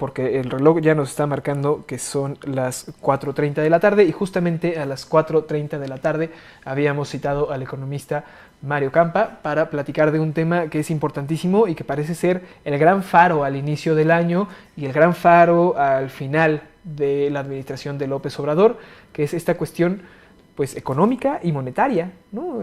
porque el reloj ya nos está marcando que son las 4:30 de la tarde y justamente a las 4:30 de la tarde habíamos citado al economista Mario Campa para platicar de un tema que es importantísimo y que parece ser el gran faro al inicio del año y el gran faro al final de la administración de López Obrador, que es esta cuestión pues económica y monetaria, ¿no?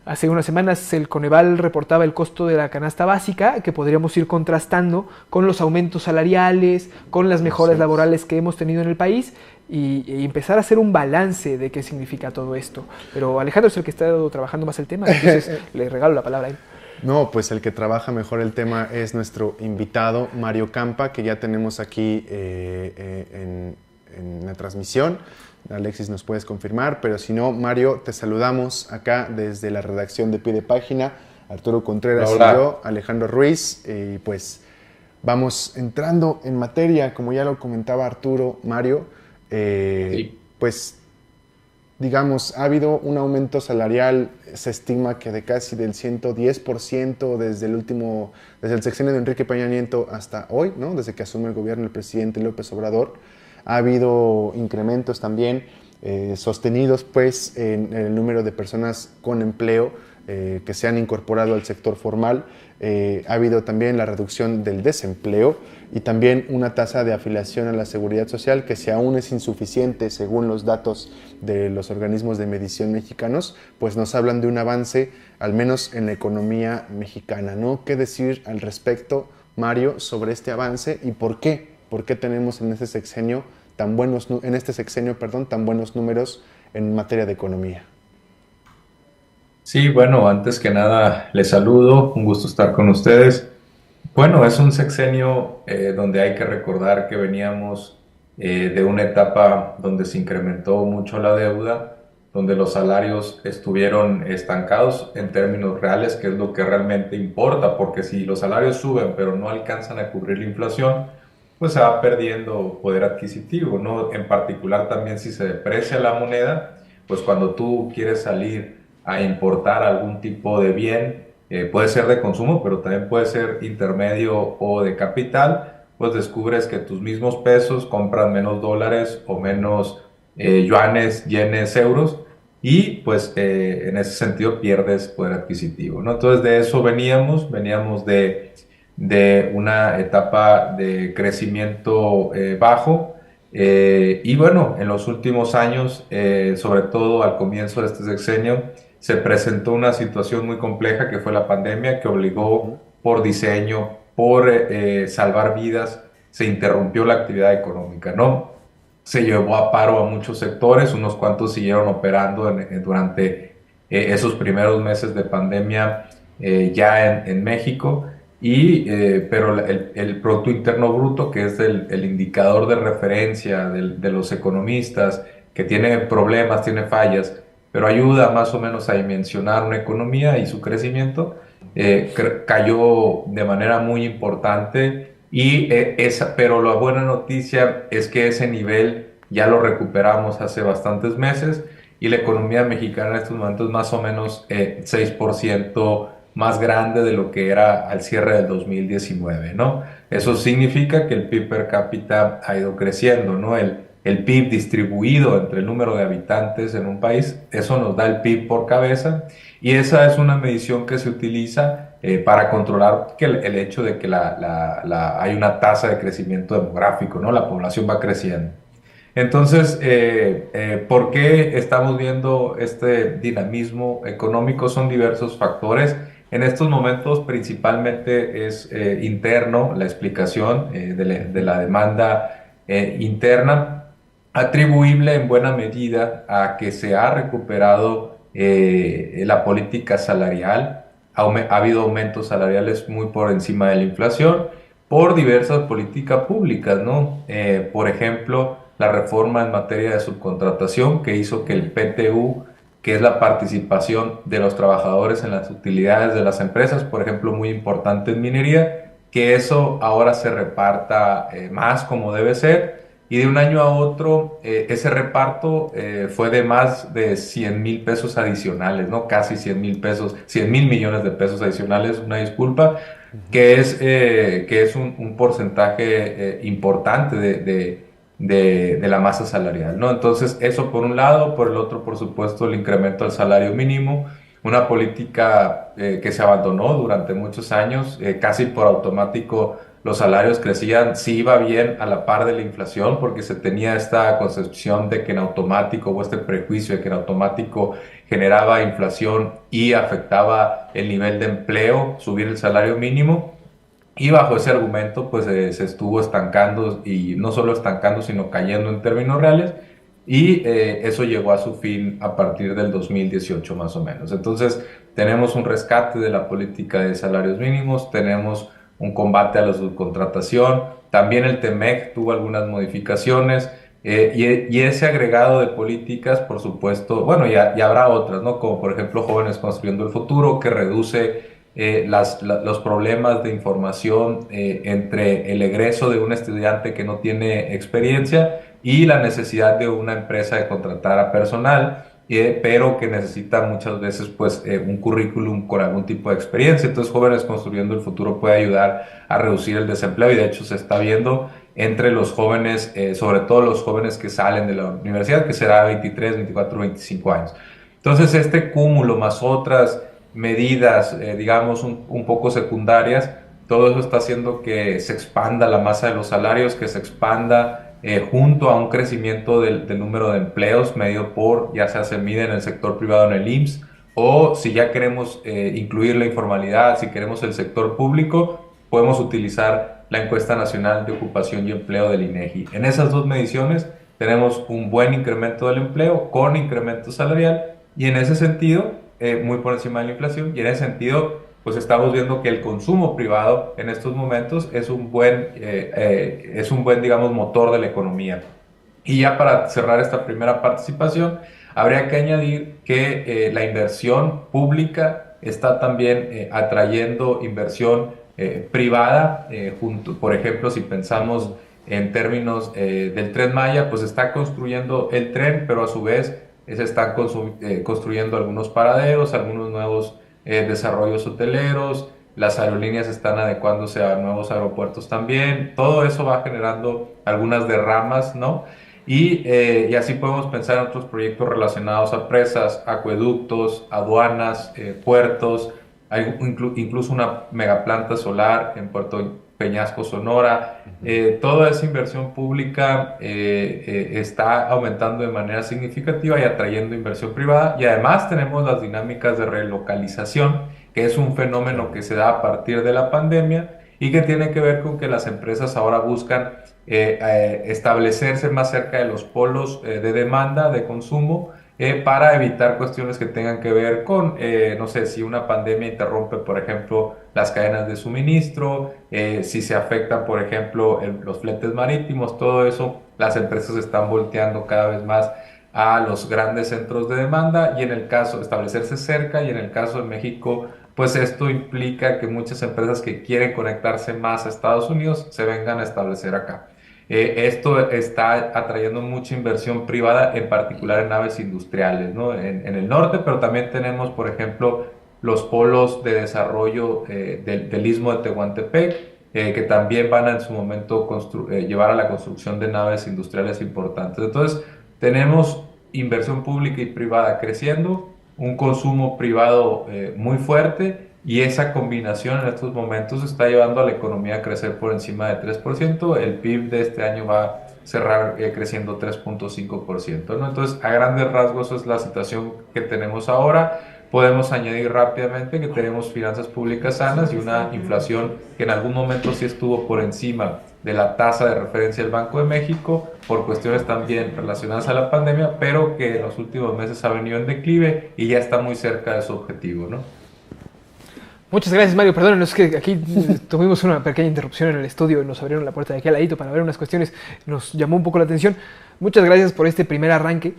Hace unas semanas el Coneval reportaba el costo de la canasta básica, que podríamos ir contrastando con los aumentos salariales, con las mejoras laborales que hemos tenido en el país y empezar a hacer un balance de qué significa todo esto. Pero Alejandro es el que está trabajando más el tema, entonces le regalo la palabra a él. No, pues el que trabaja mejor el tema es nuestro invitado Mario Campa, que ya tenemos aquí en la transmisión. Alexis, nos puedes confirmar, pero si no, Mario, te saludamos acá desde la redacción de Pie de Página, Arturo Contreras y yo, Alejandro Ruiz, y pues vamos entrando en materia, como ya lo comentaba Arturo, Mario, Sí. pues digamos, ha habido un aumento salarial, se estima que de casi del 110% desde el sexenio de Enrique Peña Nieto hasta hoy, ¿no? Desde que asume el gobierno el presidente López Obrador. Ha habido incrementos también sostenidos pues, en el número de personas con empleo que se han incorporado al sector formal. Ha habido también la reducción del desempleo y también una tasa de afiliación a la seguridad social que si aún es insuficiente según los datos de los organismos de medición mexicanos, pues nos hablan de un avance al menos en la economía mexicana, ¿no? ¿Qué decir al respecto, Mario, sobre este avance y por qué? ¿Por qué tenemos en este sexenio tan buenos números en materia de economía? Sí, bueno, antes que nada les saludo, un gusto estar con ustedes. Bueno, es un sexenio donde hay que recordar que veníamos de una etapa donde se incrementó mucho la deuda, donde los salarios estuvieron estancados en términos reales, que es lo que realmente importa, porque si los salarios suben pero no alcanzan a cubrir la inflación, pues se va perdiendo poder adquisitivo, ¿no? En particular también si se deprecia la moneda, pues cuando tú quieres salir a importar algún tipo de bien, puede ser de consumo, pero también puede ser intermedio o de capital, pues descubres que tus mismos pesos compran menos dólares o menos yuanes, yenes, euros, y pues en ese sentido pierdes poder adquisitivo, ¿no? Entonces de eso veníamos de una etapa de crecimiento bajo, y bueno, en los últimos años, sobre todo al comienzo de este sexenio, se presentó una situación muy compleja que fue la pandemia, que obligó por diseño, por salvar vidas, se interrumpió la actividad económica, ¿no? Se llevó a paro a muchos sectores, unos cuantos siguieron operando durante esos primeros meses de pandemia ya en México, pero el Producto Interno Bruto, que es el indicador de referencia de los economistas, que tiene problemas, tiene fallas, pero ayuda más o menos a dimensionar una economía y su crecimiento, cayó de manera muy importante pero la buena noticia es que ese nivel ya lo recuperamos hace bastantes meses y la economía mexicana en estos momentos es más o menos 6% más grande de lo que era al cierre del 2019, ¿no? Eso significa que el PIB per cápita ha ido creciendo, ¿no? El PIB distribuido entre el número de habitantes en un país, eso nos da el PIB por cabeza y esa es una medición que se utiliza para controlar el hecho de que hay una tasa de crecimiento demográfico, ¿no? La población va creciendo. Entonces, ¿por qué estamos viendo este dinamismo económico? Son diversos factores. En estos momentos principalmente es interno la explicación de la demanda interna, atribuible en buena medida a que se ha recuperado la política salarial, ha habido aumentos salariales muy por encima de la inflación por diversas políticas públicas, ¿no? Por ejemplo, la reforma en materia de subcontratación que hizo que el PTU, que es la participación de los trabajadores en las utilidades de las empresas, por ejemplo, muy importante en minería, que eso ahora se reparta más como debe ser. Y de un año a otro, ese reparto fue de más de 100,000 pesos adicionales, ¿no? Casi 100,000 pesos, 100,000 millones de pesos adicionales, una disculpa, que es un porcentaje importante de la masa salarial, ¿no? Entonces, eso por un lado, por el otro, por supuesto, el incremento del salario mínimo, una política que se abandonó durante muchos años, casi por automático los salarios crecían, sí iba bien a la par de la inflación, porque se tenía esta concepción de que en automático, o este prejuicio de que en automático generaba inflación y afectaba el nivel de empleo, subir el salario mínimo. Y bajo ese argumento, pues se estuvo estancando, y no solo estancando, sino cayendo en términos reales. Y eso llegó a su fin a partir del 2018 más o menos. Entonces, tenemos un rescate de la política de salarios mínimos, tenemos un combate a la subcontratación, también el TEMEC tuvo algunas modificaciones, y ese agregado de políticas, por supuesto, bueno, y habrá otras, ¿no? Como por ejemplo Jóvenes Construyendo el Futuro, que reduce los problemas de información entre el egreso de un estudiante que no tiene experiencia y la necesidad de una empresa de contratar a personal, pero que necesita muchas veces pues, un currículum con algún tipo de experiencia. Entonces, Jóvenes Construyendo el Futuro puede ayudar a reducir el desempleo, y de hecho se está viendo entre los jóvenes, sobre todo los jóvenes que salen de la universidad, que será 23, 24, 25 años. Entonces, este cúmulo más otras medidas, digamos, un poco secundarias, todo eso está haciendo que se expanda la masa de los salarios, que se expanda junto a un crecimiento del número de empleos medido por, ya sea se mide en el sector privado, en el IMSS, o si ya queremos incluir la informalidad, si queremos el sector público, podemos utilizar la encuesta nacional de ocupación y empleo del INEGI. En esas dos mediciones tenemos un buen incremento del empleo con incremento salarial, y en ese sentido, muy por encima de la inflación, y en ese sentido, pues estamos viendo que el consumo privado en estos momentos es un buen, digamos, motor de la economía. Y ya para cerrar esta primera participación, habría que añadir que la inversión pública está también atrayendo inversión privada, por ejemplo, si pensamos en términos del Tren Maya, pues está construyendo el tren, pero a su vez se están construyendo algunos paraderos, algunos nuevos desarrollos hoteleros, las aerolíneas están adecuándose a nuevos aeropuertos también, todo eso va generando algunas derramas, ¿no? Y así podemos pensar en otros proyectos relacionados a presas, acueductos, aduanas, puertos, hay incluso una megaplanta solar en Puerto Peñasco, Sonora. Toda esa inversión pública está aumentando de manera significativa y atrayendo inversión privada, y además tenemos las dinámicas de relocalización, que es un fenómeno que se da a partir de la pandemia y que tiene que ver con que las empresas ahora buscan establecerse más cerca de los polos de demanda, de consumo, para evitar cuestiones que tengan que ver con, no sé, si una pandemia interrumpe, por ejemplo, las cadenas de suministro, si se afectan, por ejemplo, los fletes marítimos, todo eso, las empresas están volteando cada vez más a los grandes centros de demanda, y en el caso de establecerse cerca, y en el caso de México, pues esto implica que muchas empresas que quieren conectarse más a Estados Unidos se vengan a establecer acá. Esto está atrayendo mucha inversión privada, en particular en naves industriales, ¿no? En el norte, pero también tenemos, por ejemplo, los polos de desarrollo del Istmo de Tehuantepec, que también van a en su momento llevar a la construcción de naves industriales importantes. Entonces, tenemos inversión pública y privada creciendo, un consumo privado muy fuerte, y esa combinación en estos momentos está llevando a la economía a crecer por encima de 3%. El PIB de este año va a cerrar creciendo 3.5%, ¿no? Entonces, a grandes rasgos, esa es la situación que tenemos ahora. Podemos añadir rápidamente que tenemos finanzas públicas sanas y una inflación que en algún momento sí estuvo por encima de la tasa de referencia del Banco de México, por cuestiones también relacionadas a la pandemia, pero que en los últimos meses ha venido en declive y ya está muy cerca de su objetivo, ¿no? Muchas gracias, Mario. Perdón, es que aquí tuvimos una pequeña interrupción en el estudio y nos abrieron la puerta de aquí al ladito para ver unas cuestiones. Nos llamó un poco la atención. Muchas gracias por este primer arranque.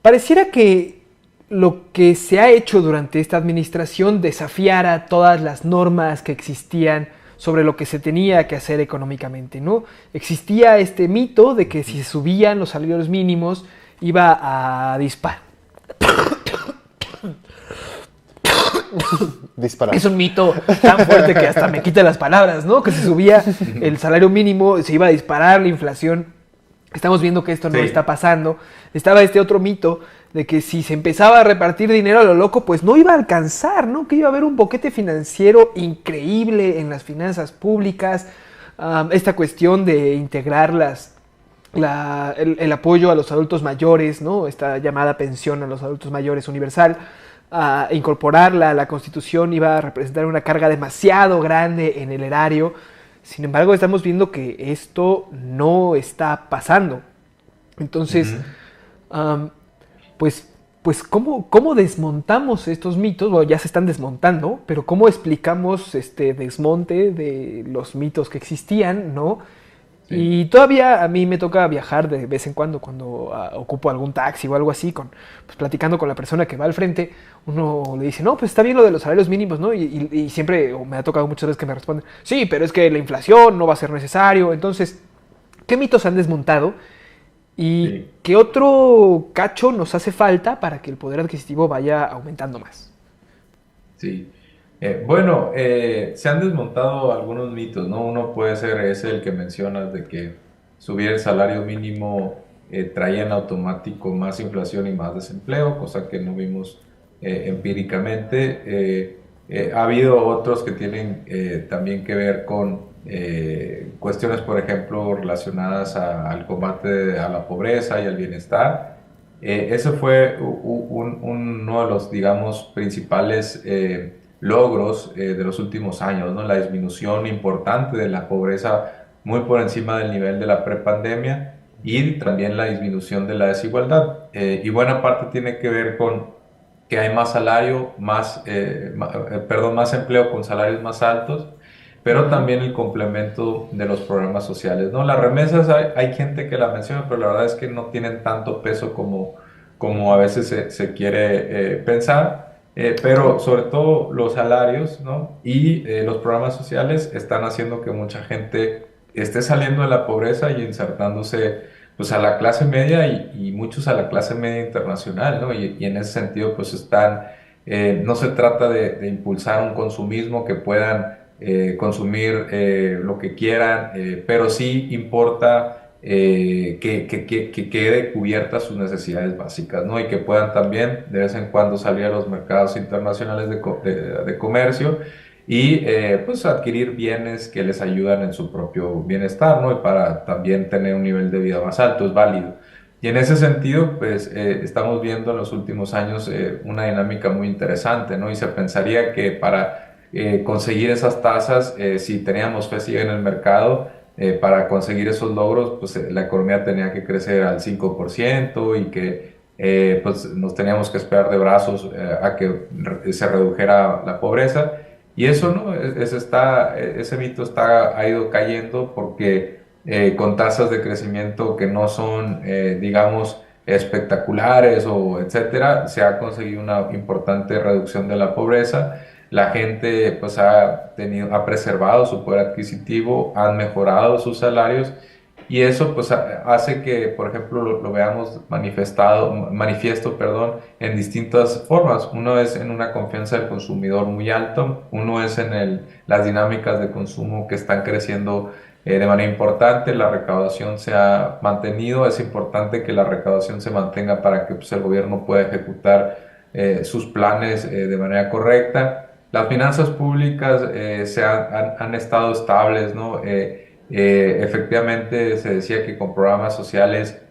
Pareciera que lo que se ha hecho durante esta administración desafiara todas las normas que existían sobre lo que se tenía que hacer económicamente, ¿no? Existía este mito de que si se subían los salarios mínimos iba a disparar. Disparar. Es un mito tan fuerte que hasta me quita las palabras, ¿no? Que se subía el salario mínimo, se iba a disparar la inflación. Estamos viendo que esto no Sí. está pasando. Estaba este otro mito de que si se empezaba a repartir dinero a lo loco, pues no iba a alcanzar, ¿no? Que iba a haber un boquete financiero increíble en las finanzas públicas. Esta cuestión de integrar el apoyo a los adultos mayores, ¿no? Esta llamada pensión a los adultos mayores universal, a incorporarla a la Constitución iba a representar una carga demasiado grande en el erario. Sin embargo, estamos viendo que esto no está pasando. Entonces, um, pues ¿cómo desmontamos estos mitos? Bueno, ya se están desmontando, pero ¿cómo explicamos este desmonte de los mitos que existían, ¿no? Sí. Y todavía a mí me toca viajar de vez en cuando ocupo algún taxi o algo así, pues platicando con la persona que va al frente, uno le dice, no, pues está bien lo de los salarios mínimos, ¿no? Y siempre me ha tocado muchas veces que me responden, sí, pero es que la inflación no va a ser necesario. Entonces, ¿qué mitos han desmontado? ¿Y Sí. qué otro cacho nos hace falta para que el poder adquisitivo vaya aumentando más? Sí. Bueno, se han desmontado algunos mitos, ¿no? Uno puede ser ese el que mencionas de que subir el salario mínimo traía en automático más inflación y más desempleo, cosa que no vimos empíricamente. Ha habido otros que tienen también que ver con cuestiones, por ejemplo, relacionadas al combate a la pobreza y al bienestar. Ese fue uno de los, digamos, principales logros de los últimos años, ¿no? La disminución importante de la pobreza muy por encima del nivel de la prepandemia y también la disminución de la desigualdad. Y buena parte tiene que ver con que hay más salario, más empleo con salarios más altos, pero también el complemento de los programas sociales, ¿no? Las remesas hay gente que la menciona, pero la verdad es que no tienen tanto peso como a veces se quiere pensar, pero sobre todo los salarios, ¿no? Y los programas sociales están haciendo que mucha gente esté saliendo de la pobreza y insertándose pues a la clase media y muchos a la clase media internacional, ¿no? Y en ese sentido pues no se trata de impulsar un consumismo que puedan consumir lo que quieran, pero sí importa que quede cubiertas sus necesidades básicas, ¿no? Y que puedan también de vez en cuando salir a los mercados internacionales de comercio y pues adquirir bienes que les ayudan en su propio bienestar, ¿no? Y para también tener un nivel de vida más alto, es válido. Y en ese sentido, pues estamos viendo en los últimos años una dinámica muy interesante, ¿no? Y se pensaría que para conseguir esas tasas, si teníamos fe ciega en el mercado, para conseguir esos logros, pues la economía tenía que crecer al 5% y que pues nos teníamos que esperar de brazos a que se redujera la pobreza. Y eso, ¿no? Ese mito ha ido cayendo porque con tasas de crecimiento que no son, digamos, espectaculares o etcétera, se ha conseguido una importante reducción de la pobreza. La gente pues ha preservado su poder adquisitivo, han mejorado sus salarios y eso pues hace que, por ejemplo, lo veamos manifiesto, perdón, en distintas formas. Uno es en una confianza del consumidor muy alto, uno es en las dinámicas de consumo que están creciendo de manera importante, la recaudación se ha mantenido, es importante que la recaudación se mantenga para que pues, el gobierno pueda ejecutar sus planes de manera correcta. Las finanzas públicas han estado estables, ¿no? Efectivamente se decía que con programas sociales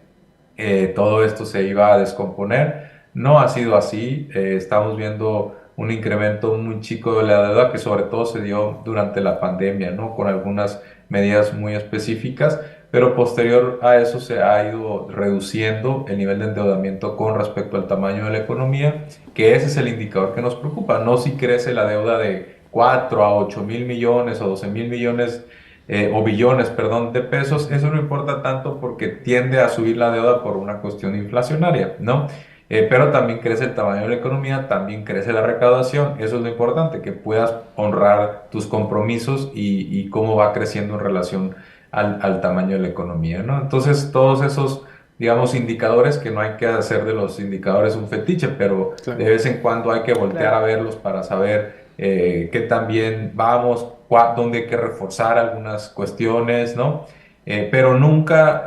todo esto se iba a descomponer. No ha sido así. Estamos viendo un incremento muy chico de la deuda que sobre todo se dio durante la pandemia, ¿no? Con algunas medidas muy específicas, pero posterior a eso se ha ido reduciendo el nivel de endeudamiento con respecto al tamaño de la economía, que ese es el indicador que nos preocupa, no si crece la deuda de 4 a 8 mil millones o 12 mil millones o billones, perdón, de pesos, eso no importa tanto porque tiende a subir la deuda por una cuestión inflacionaria, ¿no? Pero también crece el tamaño de la economía, también crece la recaudación, eso es lo importante, que puedas honrar tus compromisos y cómo va creciendo en relación al tamaño de la economía, ¿no? Entonces, todos esos digamos, indicadores que no hay que hacer de los indicadores un fetiche, pero de Claro. vez en cuando hay que voltear a Claro. verlos para saber qué tan bien vamos, dónde hay que reforzar algunas cuestiones, ¿no? Pero nunca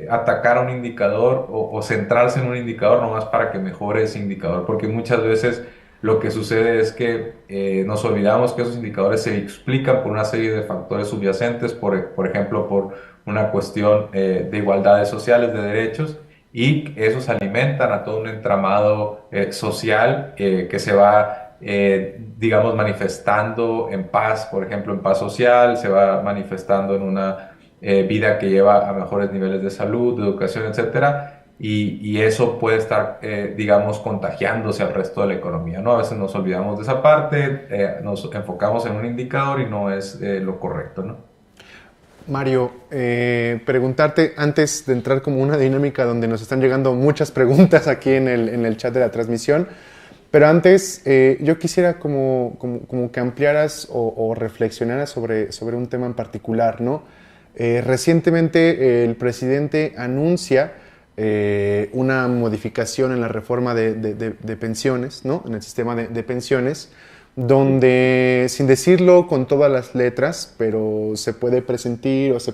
atacar a un indicador o centrarse en un indicador nomás para que mejore ese indicador, porque muchas veces lo que sucede es que nos olvidamos que esos indicadores se explican por una serie de factores subyacentes, por ejemplo, por una cuestión de igualdades sociales, de derechos, y esos alimentan a todo un entramado social que se va, digamos, manifestando en paz, por ejemplo, en paz social, se va manifestando en una vida que lleva a mejores niveles de salud, de educación, etcétera. Y eso puede estar, digamos, contagiándose al resto de la economía, ¿no? A veces nos olvidamos de esa parte, nos enfocamos en un indicador y no es lo correcto, ¿no? Mario, preguntarte antes de entrar como una dinámica donde nos están llegando muchas preguntas aquí en el chat de la transmisión, pero antes yo quisiera como que ampliaras o reflexionaras sobre un tema en particular, ¿no? Recientemente el presidente anuncia una modificación en la reforma de pensiones, ¿no? En el sistema de pensiones, donde, sin decirlo con todas las letras, pero se puede presentir o se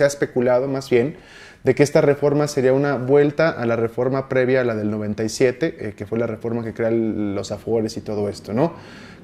ha especulado más bien, de que esta reforma sería una vuelta a la reforma previa a la del 97, que fue la reforma que crea los afores y todo esto, ¿no?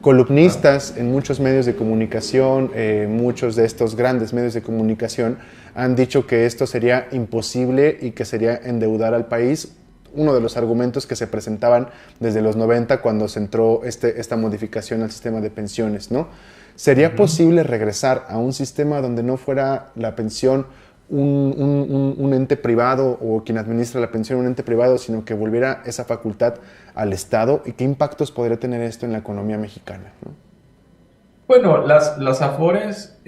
Columnistas en muchos medios de comunicación, muchos de estos grandes medios de comunicación, han dicho que esto sería imposible y que sería endeudar al país. Uno de los argumentos que se presentaban desde los 90 cuando se entró esta modificación al sistema de pensiones, ¿no? ¿Sería posible regresar a un sistema donde no fuera la pensión un ente privado o quien administra la pensión un ente privado, sino que volviera esa facultad al Estado? ¿Y qué impactos podría tener esto en la economía mexicana, ¿no? Bueno, las Afores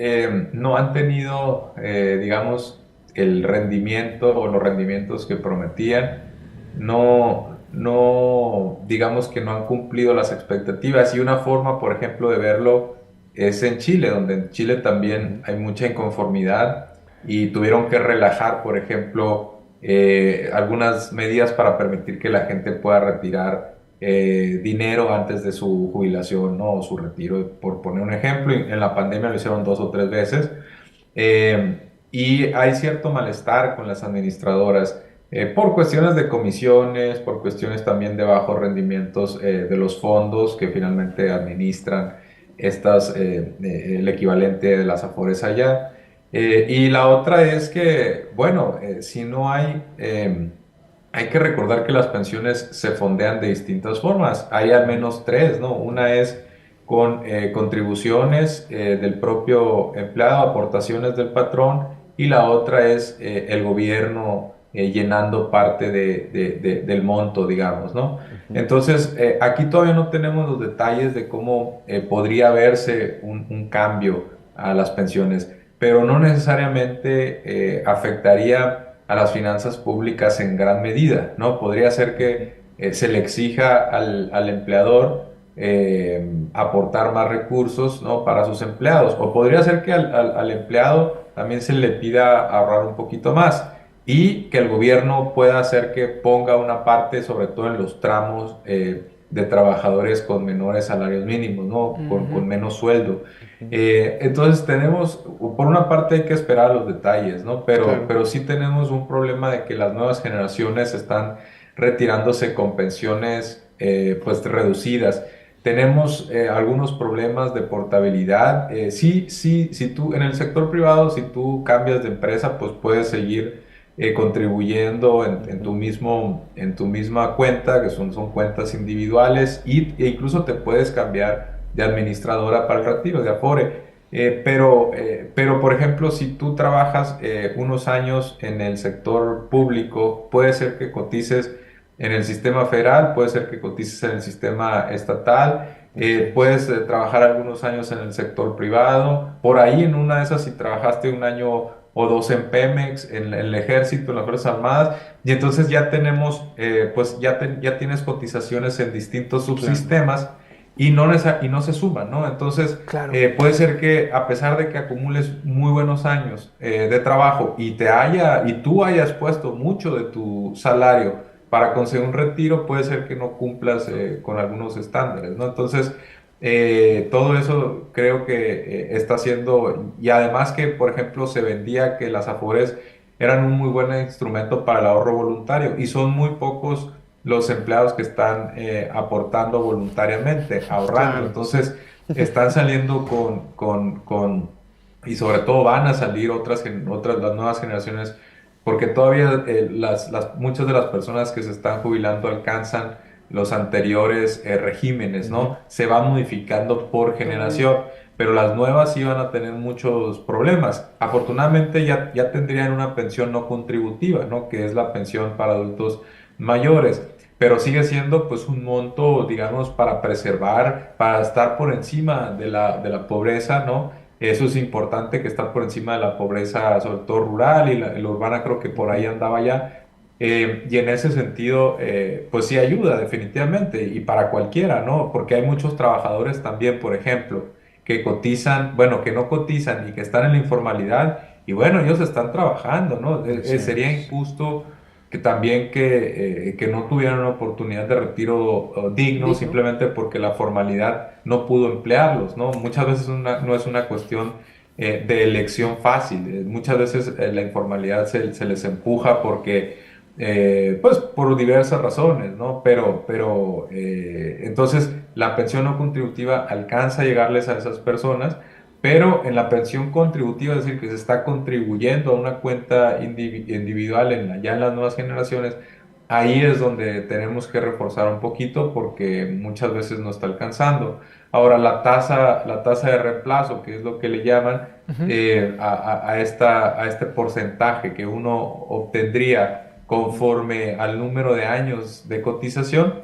no han tenido, digamos, el rendimiento o los rendimientos que prometían. No, digamos que no han cumplido las expectativas. Y una forma, por ejemplo, de verlo es en Chile, donde en Chile también hay mucha inconformidad y tuvieron que relajar, por ejemplo, algunas medidas para permitir que la gente pueda retirar dinero antes de su jubilación, ¿no? O su retiro, por poner un ejemplo. En la pandemia lo hicieron 2 o 3 veces. Y hay cierto malestar con las administradoras por cuestiones de comisiones, por cuestiones también de bajos rendimientos de los fondos que finalmente administran el equivalente de las Afores allá. Y la otra es que, bueno, si no hay que recordar que las pensiones se fondean de distintas formas. Hay al menos tres, ¿no? Una es con contribuciones del propio empleado, aportaciones del patrón, y la otra es el gobierno llenando parte del monto, digamos, ¿no? Entonces, aquí todavía no tenemos los detalles de cómo podría verse un cambio a las pensiones, pero no necesariamente afectaría a las finanzas públicas en gran medida, ¿no? Podría ser que se le exija al empleador aportar más recursos, ¿no? Para sus empleados, o podría ser que al empleado también se le pida ahorrar un poquito más y que el gobierno pueda hacer que ponga una parte, sobre todo en los tramos de trabajadores con menores salarios mínimos, ¿no? Con menos sueldo. Entonces tenemos, por una parte hay que esperar los detalles, ¿no? Claro. Pero sí tenemos un problema de que las nuevas generaciones están retirándose con pensiones pues reducidas. Tenemos algunos problemas de portabilidad. Sí, si tú en el sector privado, si tú cambias de empresa, pues puedes seguir contribuyendo en tu misma cuenta, que son cuentas individuales, e incluso te puedes cambiar de administradora para el retiro, de Afore. Pero, por ejemplo, si tú trabajas unos años en el sector público, puede ser que cotices en el sistema federal, puede ser que cotices en el sistema estatal, Así es. puedes trabajar algunos años en el sector privado, por ahí en una de esas si trabajaste un año o dos en Pemex, en el ejército, en las Fuerzas Armadas, y entonces ya tenemos, pues ya tienes cotizaciones en distintos Claro. subsistemas y no se suman, ¿no? Entonces, Claro. puede ser que a pesar de que acumules muy buenos años de trabajo y tú hayas puesto mucho de tu salario para conseguir un retiro, puede ser que no cumplas con algunos estándares, ¿no? Entonces, todo eso creo que está haciendo, y además que, por ejemplo, se vendía que las Afores eran un muy buen instrumento para el ahorro voluntario y son muy pocos los empleados que están aportando voluntariamente, ahorrando. Claro. Entonces, están saliendo y sobre todo van a salir las nuevas generaciones, porque todavía muchas de las personas que se están jubilando alcanzan los anteriores regímenes, Ujú. ¿no? Se va modificando por Todavía. generación, pero las nuevas sí van a tener muchos problemas. Afortunadamente ya tendrían una pensión no contributiva, ¿no? Que es la pensión para adultos mayores, pero sigue siendo pues un monto, digamos, para preservar, para estar por encima de la pobreza, ¿no? Eso es importante, que estar por encima de la pobreza, sobre todo rural, y la urbana creo que por ahí Ujú. andaba ya. Y en ese sentido, pues sí ayuda definitivamente, y para cualquiera, ¿no? Porque hay muchos trabajadores también, por ejemplo, que cotizan, bueno, que no cotizan y que están en la informalidad, y bueno, ellos están trabajando, ¿no? Así Sería es. injusto que también que no tuvieran una oportunidad de retiro digno Digno. simplemente porque la formalidad no pudo emplearlos, ¿no? Muchas veces no es una cuestión de elección fácil. Muchas veces la informalidad se les empuja porque, pues, por diversas razones, ¿no? Pero entonces la pensión no contributiva alcanza a llegarles a esas personas, pero en la pensión contributiva, es decir, que se está contribuyendo a una cuenta individual ya en las nuevas generaciones, ahí es donde tenemos que reforzar un poquito porque muchas veces no está alcanzando. Ahora, la tasa de reemplazo, que es lo que le llaman Ujú. a este porcentaje que uno obtendría conforme al número de años de cotización,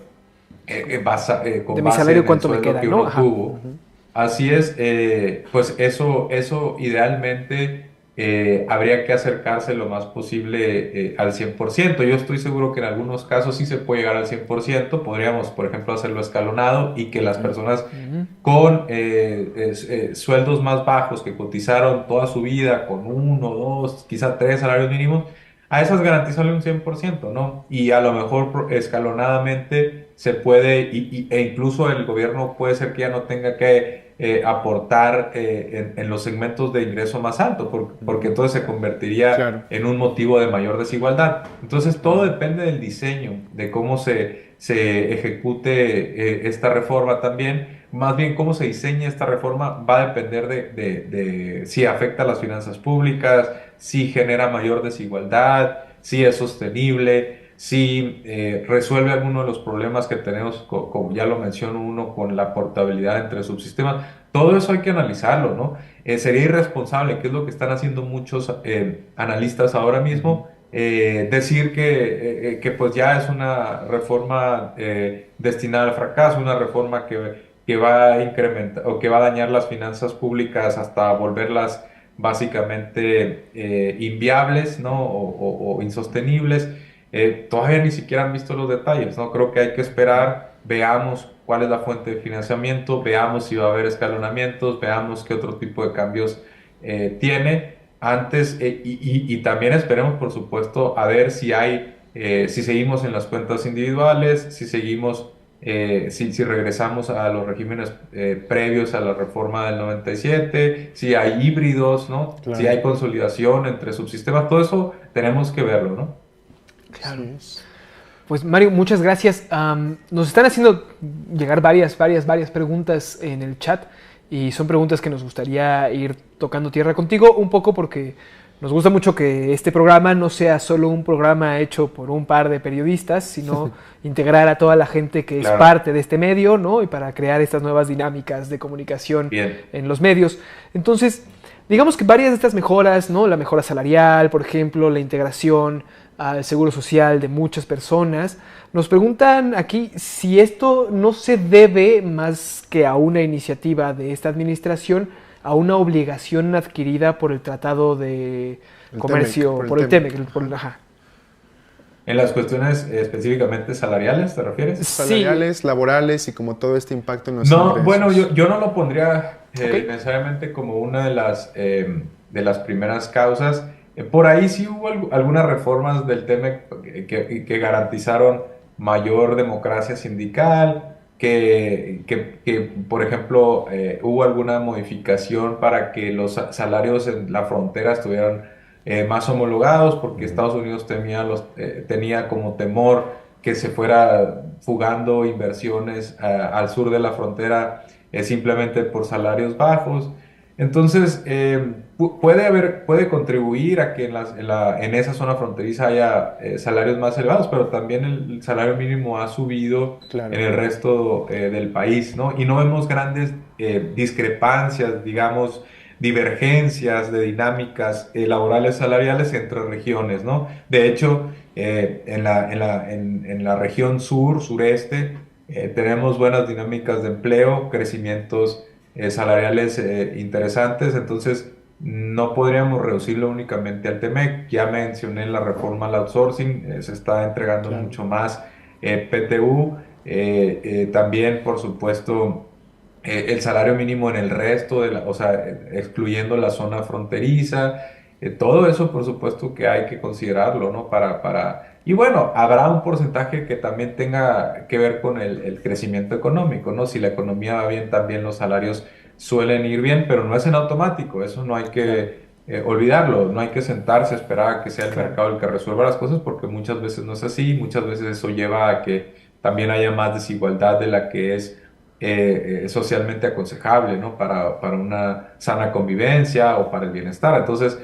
De con mi base salario, en el ¿cuánto me sueldo queda, que no? uno Ajá. tuvo. Ujú. Así es, pues eso idealmente habría que acercarse lo más posible al 100%. Yo estoy seguro que en algunos casos sí se puede llegar al 100%. Podríamos, por ejemplo, hacerlo escalonado y que las Ujú. personas Ujú. con sueldos más bajos que cotizaron toda su vida con uno, dos, quizá tres salarios mínimos, a esas garantizarle un 100%, ¿no? Y a lo mejor escalonadamente se puede, e incluso el gobierno puede ser que ya no tenga que aportar en los segmentos de ingreso más alto, porque Ujú. entonces se convertiría Claro. en un motivo de mayor desigualdad. Entonces todo Claro. depende del diseño, de cómo se ejecute esta reforma también. Más bien, cómo se diseña esta reforma va a depender de si afecta a las finanzas públicas, si genera mayor desigualdad, si es sostenible, si resuelve alguno de los problemas que tenemos, como ya lo mencionó uno, con la portabilidad entre subsistemas. Todo eso hay que analizarlo, ¿no? Sería irresponsable, que es lo que están haciendo muchos analistas ahora Ujú. mismo, decir que pues ya es una reforma destinada al fracaso, una reforma que va a incrementar o que va a dañar las finanzas públicas hasta volverlas básicamente inviables, ¿no? O insostenibles. Todavía ni siquiera han visto los detalles, ¿no? Creo que hay que Ujú. esperar, veamos cuál es la fuente de financiamiento, veamos si va a haber escalonamientos, veamos qué otro tipo de cambios tiene antes, y también esperemos, por supuesto, a ver si hay, si seguimos en las cuentas individuales, si seguimos, si regresamos a los regímenes previos a la reforma del 97, si hay híbridos, ¿no? Si Claro. hay consolidación entre subsistemas, todo eso tenemos que verlo, ¿no? Así Claro. es. Pues Mario, muchas gracias. Nos están haciendo llegar varias preguntas en el chat y son preguntas que nos gustaría ir tocando tierra contigo un poco porque nos gusta mucho que este programa no sea solo un programa hecho por un par de periodistas, sino integrar a toda la gente que es Claro, parte de este medio, ¿no? Y para crear estas nuevas dinámicas de comunicación bien. en los medios. Entonces, digamos que varias de estas mejoras, ¿no? La mejora salarial, por ejemplo, la integración al seguro social de muchas personas. Nos preguntan aquí si esto no se debe más que a una iniciativa de esta administración, a una obligación adquirida por el Tratado de El TEMEC, Comercio, por el por el TEMEC. TEMEC. Ajá. Ajá. En las cuestiones específicamente salariales, ¿te refieres? Sí, Salariales, laborales y como todo este impacto en los No, bueno, ingresos. yo no lo pondría ok. necesariamente como una de las primeras causas. Por ahí sí hubo algunas reformas del tema que garantizaron mayor democracia sindical, por ejemplo, hubo alguna modificación para que los salarios en la frontera estuvieran más homologados, porque Estados Unidos tenía como temor que se fuera fugando inversiones al sur de la frontera simplemente por salarios bajos. Entonces, puede contribuir a que en esa zona fronteriza haya salarios más elevados, pero también el salario mínimo ha subido en Claro. el resto del país, ¿no? Y no vemos grandes discrepancias, digamos, divergencias de dinámicas laborales salariales entre regiones, ¿no? De hecho, en la región sureste, tenemos buenas dinámicas de empleo, crecimientos salariales interesantes, entonces no podríamos reducirlo únicamente al TEMEC. Ya mencioné la reforma al outsourcing, se está entregando Claro. mucho más PTU, también por supuesto el salario mínimo en el resto o sea, excluyendo la zona fronteriza, todo eso por supuesto que hay que considerarlo, ¿no? Y bueno, habrá un porcentaje que también tenga que ver con el crecimiento económico, ¿no? Si la economía va bien, también los salarios suelen ir bien, pero no es en automático, eso no hay Claro. que olvidarlo, no hay que sentarse a esperar a que sea el Claro. mercado el que resuelva las cosas, porque muchas veces no es así, muchas veces eso lleva a que también haya más desigualdad de la que es socialmente aconsejable, ¿no? Para una sana convivencia o para el bienestar. Entonces,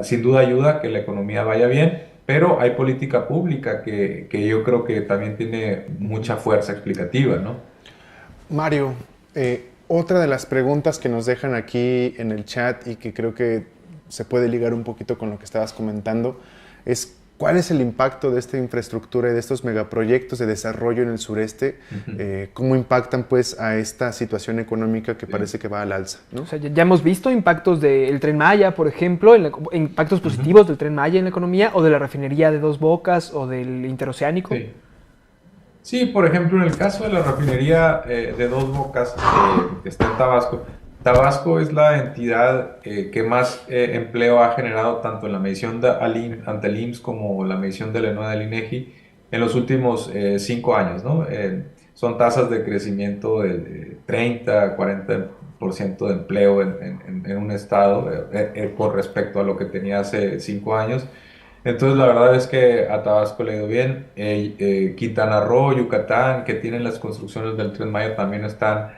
sin duda ayuda a que la economía vaya bien, pero hay política pública que yo creo que también tiene mucha fuerza explicativa, ¿no? Mario, otra de las preguntas que nos dejan aquí en el chat y que creo que se puede ligar un poquito con lo que estabas comentando es cuál es el impacto de esta infraestructura y de estos megaproyectos de desarrollo en el sureste, Ujú. cómo impactan pues a esta situación económica que Sí. parece que va al alza, ¿no? O sea, ya hemos visto impactos del Tren Maya, por ejemplo, impactos Ujú. positivos del Tren Maya en la economía, o de la refinería de Dos Bocas, o del interoceánico. Sí. Sí, por ejemplo, en el caso de la refinería de Dos Bocas, que está en Tabasco, Tabasco es la entidad que más empleo ha generado tanto en la medición ante el IMSS como la medición de la ENOA del INEGI en los últimos 5 años, ¿no? Son tasas de crecimiento de 30, 40% de empleo en un estado con respecto a lo que tenía hace 5 años. Entonces, la verdad es que a Tabasco le ha ido bien. Quintana Roo, Yucatán, que tienen las construcciones del Tren Maya, también están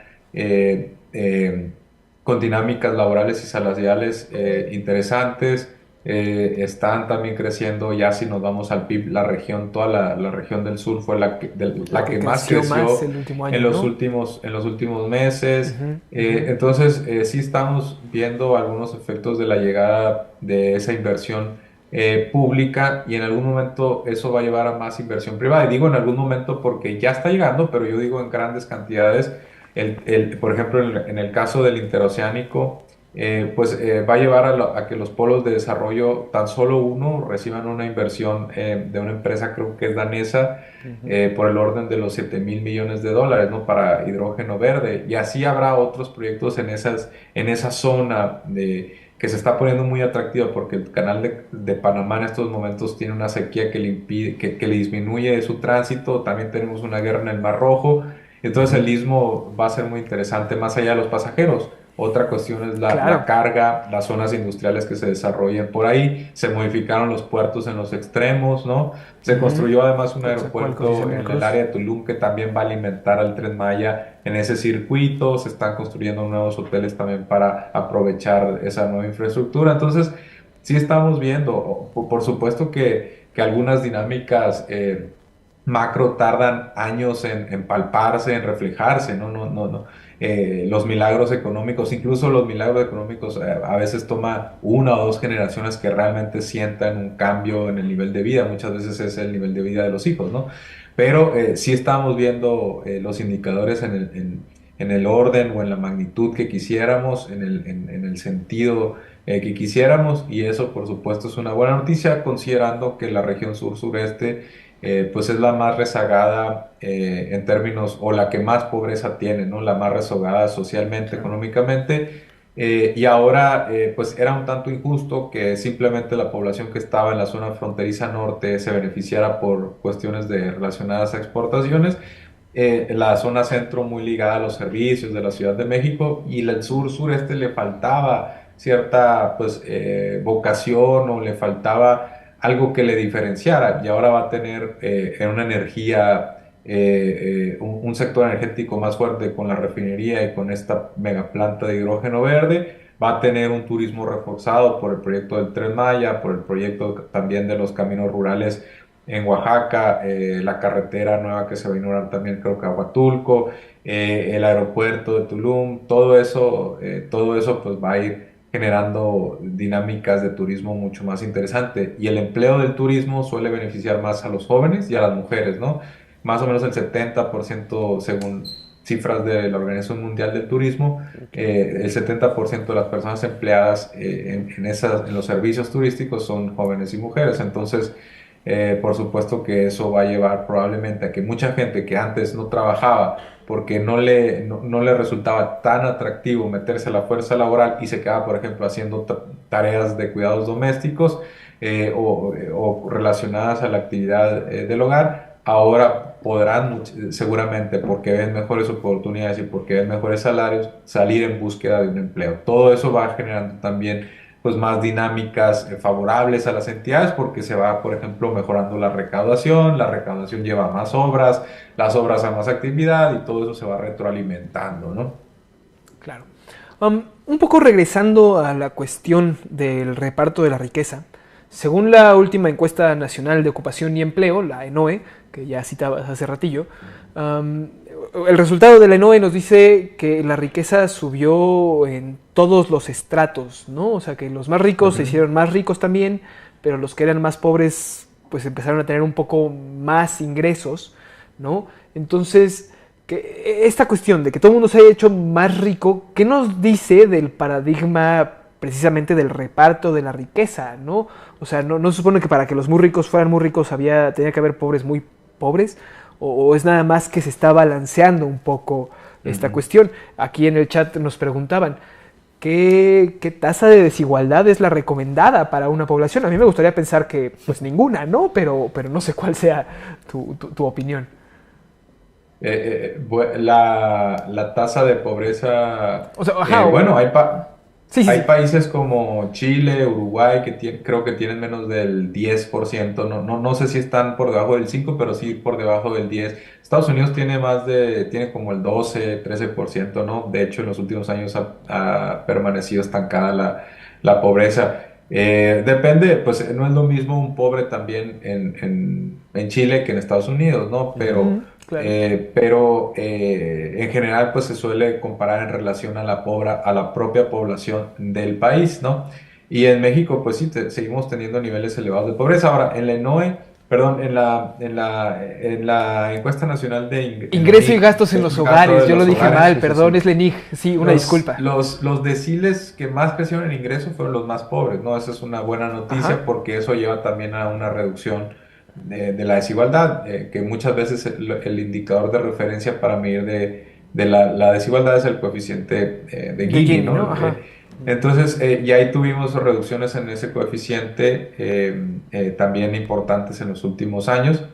con dinámicas laborales y salariales interesantes. Están también creciendo, ya si nos vamos al PIB, toda la región del sur fue La la que que más creció más creció el último año, ¿no? en los últimos meses. Ujú, ujú. Entonces, sí estamos viendo algunos efectos de la llegada de esa inversión pública, y en algún momento eso va a llevar a más inversión privada. Y digo en algún momento porque ya está llegando, pero yo digo en grandes cantidades. Por ejemplo, en el caso del interoceánico, va a llevar a que los polos de desarrollo, tan solo uno, reciban una inversión de una empresa, creo que es danesa, por el orden de los 7.000 millones de dólares, ¿no? Para hidrógeno verde. Y así habrá otros proyectos en esa zona que se está poniendo muy atractiva, porque el canal de Panamá en estos momentos tiene una sequía que le impide, que le disminuye su tránsito. También tenemos una guerra en el Mar Rojo. Entonces el istmo va a ser muy interesante más allá de los pasajeros. Otra cuestión es la Claro. carga, las zonas industriales que se desarrollan por ahí. Se modificaron los puertos en los extremos, ¿no? Se Ujú. construyó además un Coatzacoalcos y aeropuerto Salina en el Cruz. área de Tulum que también va a alimentar al Tren Maya en ese circuito. Se están construyendo nuevos hoteles también para aprovechar esa nueva infraestructura. Entonces, sí estamos viendo, por supuesto que algunas dinámicas macro tardan años en palparse, en reflejarse, ¿no? No. Los milagros económicos, incluso los milagros económicos, a veces toma 1 o 2 generaciones que realmente sientan un cambio en el nivel de vida. Muchas veces es el nivel de vida de los hijos, ¿no? Pero sí estamos viendo los indicadores en el orden o en la magnitud que quisiéramos, en el sentido que quisiéramos, y eso por supuesto es una buena noticia, considerando que la región sur-sureste pues es la más rezagada en términos, o la que más pobreza tiene, ¿no? La más rezagada socialmente, Claro. económicamente, y ahora pues era un tanto injusto que simplemente la población que estaba en la zona fronteriza norte se beneficiara por cuestiones relacionadas a exportaciones, la zona centro muy ligada a los servicios de la Ciudad de México, y el sur-sureste le faltaba cierta pues vocación, o le faltaba algo que le diferenciara, y ahora va a tener una energía, un sector energético más fuerte con la refinería y con esta mega planta de hidrógeno verde. Va a tener un turismo reforzado por el proyecto del Tren Maya, por el proyecto también de los caminos rurales en Oaxaca, la carretera nueva que se va a inaugurar también, creo que a Huatulco, el aeropuerto de Tulum, todo eso pues va a ir generando dinámicas de turismo mucho más interesante. Y el empleo del turismo suele beneficiar más a los jóvenes y a las mujeres, ¿no? Más o menos el 70%, según cifras de la Organización Mundial del Turismo, Ok. el 70% de las personas empleadas en los servicios turísticos son jóvenes y mujeres. Entonces, por supuesto que eso va a llevar probablemente a que mucha gente que antes no trabajaba porque no le resultaba tan atractivo meterse a la fuerza laboral, y se quedaba, por ejemplo, haciendo tareas de cuidados domésticos, o relacionadas a la actividad del hogar, ahora podrán seguramente, porque ven mejores oportunidades y porque ven mejores salarios, salir en búsqueda de un empleo. Todo eso va generando también pues más dinámicas favorables a las entidades, porque se va, por ejemplo, mejorando la recaudación lleva a más obras, las obras a más actividad, y todo eso se va retroalimentando, ¿no? Claro. Un poco regresando a la cuestión del reparto de la riqueza, según la última encuesta nacional de ocupación y empleo, la ENOE, que ya citabas hace ratillo, el resultado de la ENOE nos dice que la riqueza subió en todos los estratos, ¿no? O sea, que los más ricos se Ujú. hicieron más ricos también, pero los que eran más pobres, pues empezaron a tener un poco más ingresos, ¿no? Entonces, que esta cuestión de que todo el mundo se haya hecho más rico, ¿qué nos dice del paradigma precisamente del reparto de la riqueza, ¿no? O sea, no se supone que para que los muy ricos fueran muy ricos tenía que haber pobres muy pobres, o es nada más que se está balanceando un poco esta Ujú. cuestión. Aquí en el chat nos preguntaban, ¿qué tasa de desigualdad es la recomendada para una población? A mí me gustaría pensar que pues ninguna, ¿no? Pero no sé cuál sea tu opinión. La tasa de pobreza, O sea, ajá, bueno, sí, sí, hay sí. países como Chile, Uruguay, que creo que tienen menos del 10%. No sé si están por debajo del 5%, pero sí por debajo del 10%. Estados Unidos tiene como el 12, 13%, ¿no? De hecho, en los últimos años ha permanecido estancada la pobreza. Depende, pues no es lo mismo un pobre también en Chile que en Estados Unidos, ¿no? Ujú, claro. En general pues se suele comparar en relación a a la propia población del país, ¿no? Y en México pues sí, seguimos teniendo niveles elevados de pobreza. Ahora, en la ENOE, perdón, en la encuesta nacional en la Ingreso y NIC, gastos que en es los un caso hogares, de yo lo los dije hogares, mal, sí, sí, perdón, sí. es Lenig, sí, una disculpa. Los deciles que más crecieron en ingreso fueron los más pobres, ¿no? Esa es una buena Ajá. noticia, porque eso lleva también a una reducción de la desigualdad, que muchas veces el indicador de referencia para medir la desigualdad es el coeficiente de De Gini, Gini, ¿no? ¿no? Ajá. Entonces, y ahí tuvimos reducciones en ese coeficiente también importantes en los últimos años.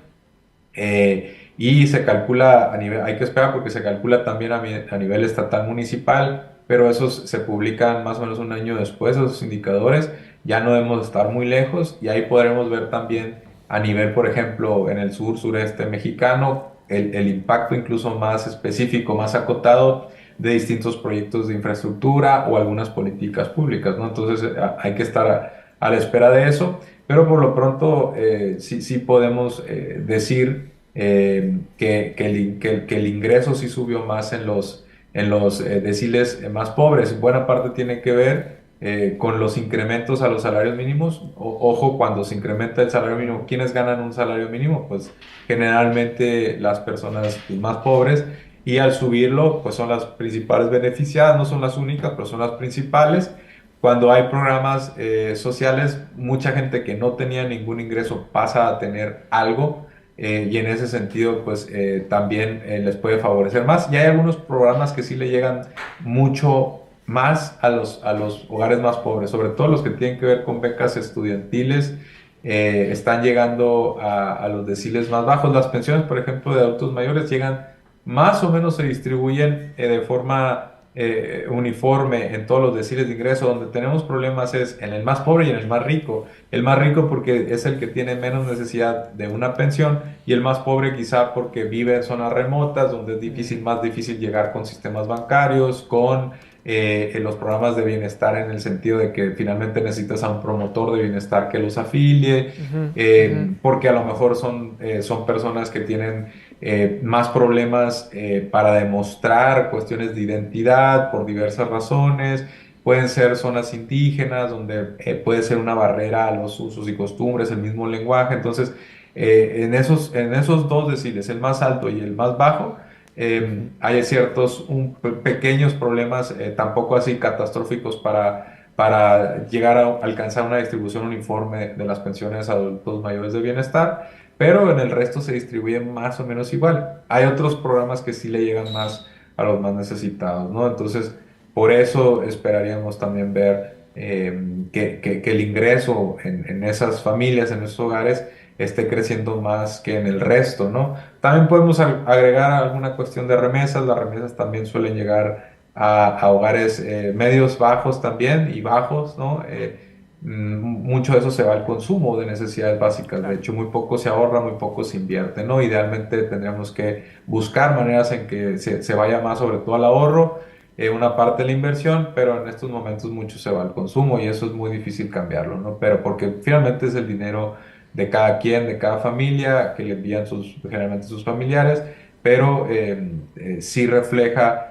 Y se calcula a nivel, hay que esperar porque se calcula también a nivel estatal municipal, pero esos se publican más o menos un año después, esos indicadores. Ya no debemos estar muy lejos, y ahí podremos ver también a nivel, por ejemplo, en el sureste mexicano, el impacto incluso más específico, más acotado de distintos proyectos de infraestructura o algunas políticas públicas, ¿no? Entonces hay que estar a la espera de eso, pero por lo pronto sí podemos decir que el ingreso sí subió más en los deciles más pobres. Buena parte tiene que ver con los incrementos a los salarios mínimos. Ojo, cuando se incrementa el salario mínimo, ¿quiénes ganan un salario mínimo? Pues generalmente las personas pues, más pobres. y al subirlo, pues son las principales beneficiadas, no son las únicas, pero son las principales. Cuando hay programas sociales, mucha gente que no tenía ningún ingreso pasa a tener algo, y en ese sentido, pues también les puede favorecer más. Y hay algunos programas que sí le llegan mucho más a los hogares más pobres, sobre todo los que tienen que ver con becas estudiantiles, están llegando a los deciles más bajos. Las pensiones, por ejemplo, de adultos mayores llegan más o menos, se distribuyen de forma uniforme en todos los deciles de ingreso. Donde tenemos problemas es en el más pobre y en el más rico. El más rico porque es el que tiene menos necesidad de una pensión, y el más pobre quizá porque vive en zonas remotas donde es difícil, más difícil llegar con sistemas bancarios, con los programas de bienestar, en el sentido de que finalmente necesitas a un promotor de bienestar que los afilie, Ujú, ujú. porque a lo mejor son personas que tienen más problemas para demostrar cuestiones de identidad por diversas razones. Pueden ser zonas indígenas donde puede ser una barrera a los usos y costumbres, el mismo lenguaje. Entonces, en esos dos deciles, el más alto y el más bajo, Ujú. hay ciertos pequeños problemas, tampoco así catastróficos, para llegar a alcanzar una distribución uniforme de las pensiones a adultos mayores de bienestar, pero en el resto se distribuye más o menos igual. Hay otros programas que sí le llegan más a los más necesitados, ¿no? Entonces, por eso esperaríamos también ver que el ingreso en esas familias, en esos hogares, esté creciendo más que en el resto, ¿no? También podemos agregar alguna cuestión de remesas. Las remesas también suelen llegar a hogares medios bajos también y bajos, ¿no? Mucho de eso se va al consumo de necesidades básicas. De Claro. hecho, muy poco se ahorra, muy poco se invierte, ¿no? Idealmente tendríamos que buscar maneras en que se vaya más sobre todo al ahorro, una parte de la inversión, pero en estos momentos mucho se va al consumo, y eso es muy difícil cambiarlo, ¿no? Pero porque finalmente es el dinero de cada quien, de cada familia, que le envían generalmente sus familiares, pero sí refleja.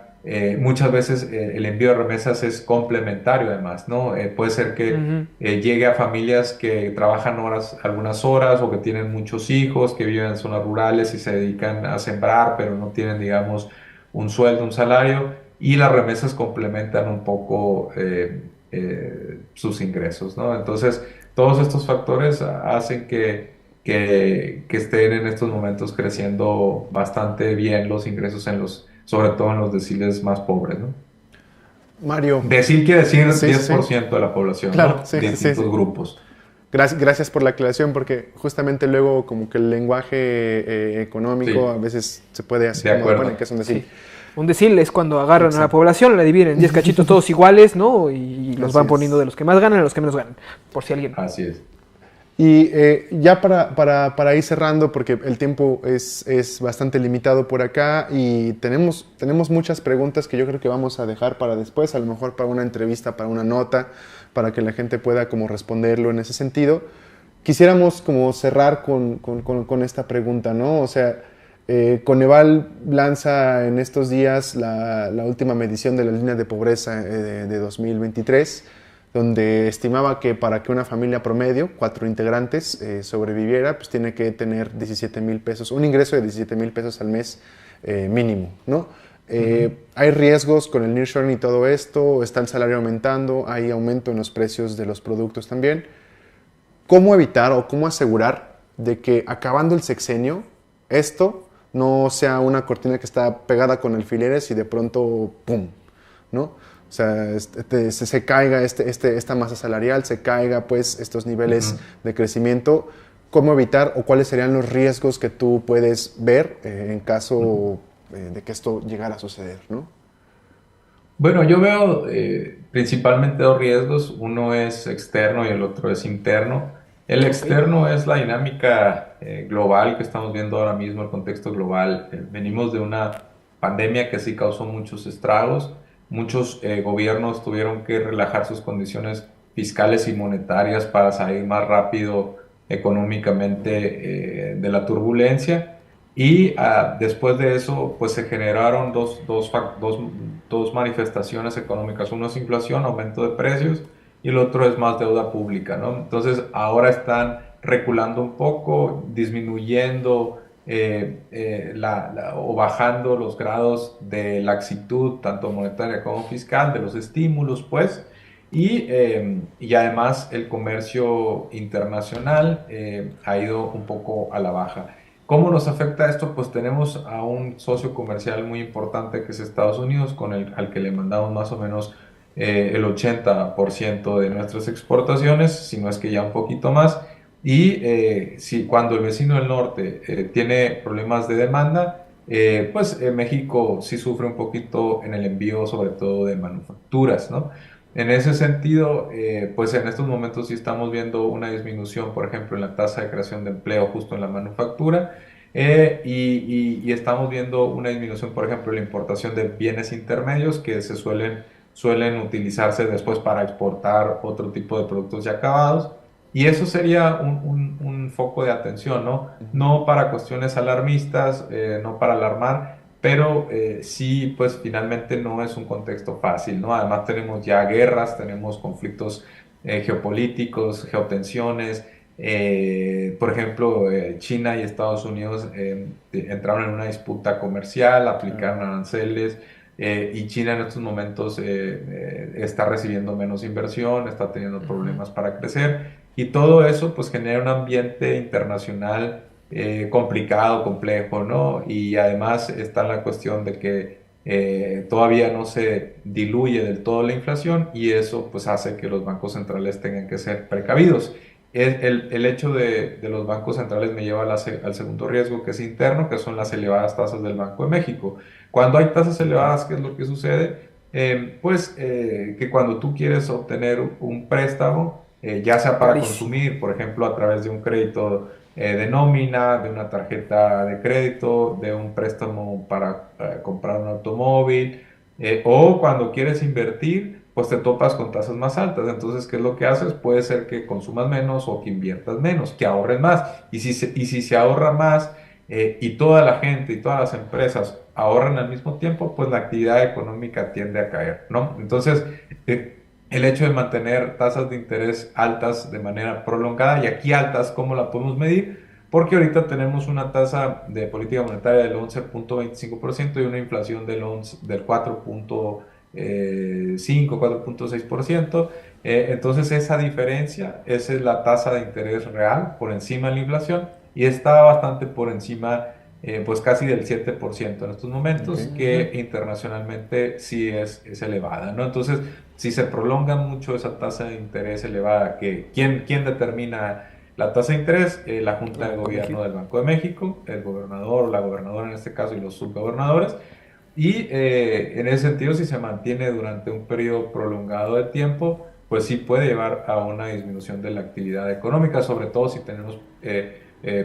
Muchas veces el envío de remesas es complementario, además, ¿no? Puede ser que Ujú. llegue a familias que trabajan algunas horas, o que tienen muchos hijos, que viven en zonas rurales y se dedican a sembrar, pero no tienen, digamos, un sueldo, un salario, y las remesas complementan un poco sus ingresos, ¿no? Entonces, todos estos factores hacen que estén en estos momentos creciendo bastante bien los ingresos sobre todo en los deciles más pobres, ¿no? Mario, Decil quiere decir sí, sí, diez sí, por ciento de la población, claro, ¿no? sí, sí, Distintos sí. grupos. Gracias por la aclaración porque justamente luego como que el lenguaje económico a Sí, veces se puede así de como de, bueno, acuerdo. ¿qué es un decir? Sí. Un decil es cuando agarran a la Exacto. población, la dividen en 10 cachitos todos iguales, ¿no? Y los Así van poniendo de es. los que más ganan a los que menos ganan, por si alguien. Así es. Y ya para ir cerrando, porque el tiempo es bastante limitado por acá y tenemos muchas preguntas que yo creo que vamos a dejar para después, a lo mejor para una entrevista, para una nota, para que la gente pueda como responderlo en ese sentido. Quisiéramos como cerrar con esta pregunta, ¿no? O sea, Coneval lanza en estos días la última medición de la línea de pobreza de 2023, donde estimaba que para que una familia promedio, 4 integrantes, sobreviviera, pues tiene que tener 17,000 pesos, un ingreso de 17,000 pesos al mes mínimo, ¿no? Ujú. Hay riesgos con el nearshoring y todo esto, está el salario aumentando, hay aumento en los precios de los productos también. ¿Cómo evitar o cómo asegurar de que acabando el sexenio esto no sea una cortina que está pegada con alfileres y de pronto ¡pum! ¿No? O sea, se caiga esta masa salarial, se caiga pues estos niveles Ujú. de crecimiento. ¿Cómo evitar o cuáles serían los riesgos que tú puedes ver en Ujú. caso de que esto llegara a suceder, ¿no? Bueno, yo veo principalmente dos riesgos. Uno es externo y el otro es interno. El Ok. externo es la dinámica global que estamos viendo ahora mismo, el contexto global. Venimos de una pandemia que sí causó muchos estragos. Muchos gobiernos tuvieron que relajar sus condiciones fiscales y monetarias para salir más rápido económicamente de la turbulencia. Y después de eso, pues se generaron dos manifestaciones económicas. Uno es inflación, aumento de precios, y el otro es más deuda pública, ¿no? Entonces, ahora están reculando un poco, disminuyendo o bajando los grados de laxitud, tanto monetaria como fiscal, de los estímulos, pues, y además el comercio internacional ha ido un poco a la baja. ¿Cómo nos afecta esto? Pues tenemos a un socio comercial muy importante que es Estados Unidos, al que le mandamos más o menos el 80% de nuestras exportaciones, si no es que ya un poquito más. Y si cuando el vecino del norte tiene problemas de demanda, pues México sí sufre un poquito en el envío, sobre todo de manufacturas, ¿no? En ese sentido, pues en estos momentos sí estamos viendo una disminución, por ejemplo, en la tasa de creación de empleo justo en la manufactura, y estamos viendo una disminución, por ejemplo, en la importación de bienes intermedios que suelen utilizarse después para exportar otro tipo de productos ya acabados. Y eso sería un foco de atención, ¿no? No para cuestiones alarmistas, no para alarmar, pero sí, pues finalmente no es un contexto fácil, ¿no? Además tenemos ya guerras, tenemos conflictos geopolíticos, geotensiones. Por ejemplo, China y Estados Unidos entraron en una disputa comercial, aplicaron aranceles, y China en estos momentos está recibiendo menos inversión, está teniendo problemas para crecer, y todo eso pues genera un ambiente internacional complicado, complejo, ¿no? Y además está la cuestión de que todavía no se diluye del todo la inflación, y eso pues hace que los bancos centrales tengan que ser precavidos. El hecho de los bancos centrales me lleva al segundo riesgo, que es interno, que son las elevadas tasas del Banco de México. Cuando hay tasas elevadas, ¿qué es lo que sucede? Que cuando tú quieres obtener un préstamo, ya sea para Carísimo. consumir, por ejemplo, a través de un crédito de nómina, de una tarjeta de crédito, de un préstamo para comprar un automóvil, o cuando quieres invertir, pues te topas con tasas más altas. Entonces, ¿qué es lo que haces? Puede ser que consumas menos o que inviertas menos, que ahorres más. Y si se ahorra más, y toda la gente y todas las empresas ahorran al mismo tiempo, pues la actividad económica tiende a caer, ¿no? Entonces, el hecho de mantener tasas de interés altas de manera prolongada, y aquí altas, ¿cómo la podemos medir? Porque ahorita tenemos una tasa de política monetaria del 11.25% y una inflación del 4.5, 4.6%. Entonces esa diferencia, esa es la tasa de interés real por encima de la inflación, y está bastante por encima, pues casi del 7% en estos momentos, Ok. que internacionalmente sí es elevada, ¿no? Entonces, si se prolonga mucho esa tasa de interés elevada, ¿quién determina la tasa de interés? La Junta El de Banco de Gobierno México. del Banco de México, el gobernador o la gobernadora en este caso, y los subgobernadores. Y en ese sentido, si se mantiene durante un periodo prolongado de tiempo, pues sí puede llevar a una disminución de la actividad económica, sobre todo si tenemos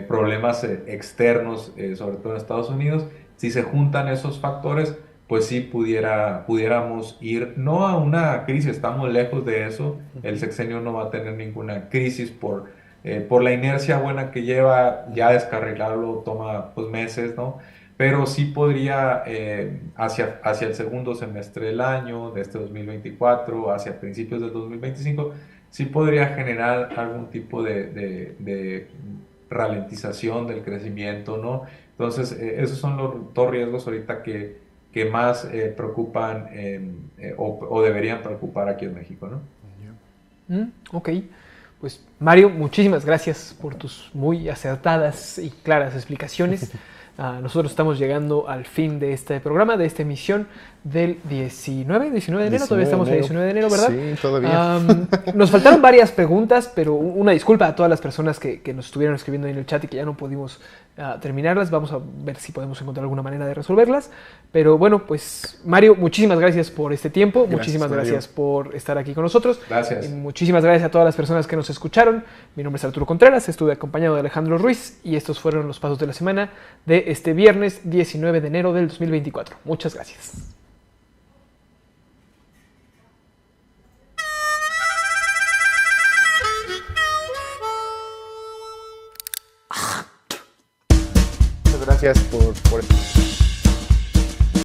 problemas externos, sobre todo en Estados Unidos. Si se juntan esos factores, pues sí pudiéramos ir, no a una crisis, estamos lejos de eso. El sexenio no va a tener ninguna crisis por la inercia buena que lleva. Ya descarrilarlo toma pues meses, ¿no? Pero sí podría, hacia el segundo semestre del año, de este 2024, hacia principios del 2025, sí podría generar algún tipo de ralentización del crecimiento, ¿no? Entonces, esos son los dos riesgos ahorita que más preocupan, o deberían preocupar aquí en México, ¿no? Ok, pues Mario, muchísimas gracias por tus muy acertadas y claras explicaciones. Nosotros estamos llegando al fin de este programa, de esta emisión del 19 de enero, todavía estamos a 19 de enero, ¿verdad? Sí, todavía. Nos faltaron varias preguntas, pero una disculpa a todas las personas que nos estuvieron escribiendo en el chat y que ya no pudimos terminarlas. Vamos a ver si podemos encontrar alguna manera de resolverlas. Pero bueno, pues Mario, muchísimas gracias por este tiempo, muchísimas Mario. gracias por estar aquí con nosotros. Gracias. Muchísimas gracias a todas las personas que nos escucharon. Mi nombre es Arturo Contreras, estuve acompañado de Alejandro Ruiz y estos fueron los pasos de la semana de este viernes 19 de enero del 2024. Muchas gracias. Muchas gracias por esto.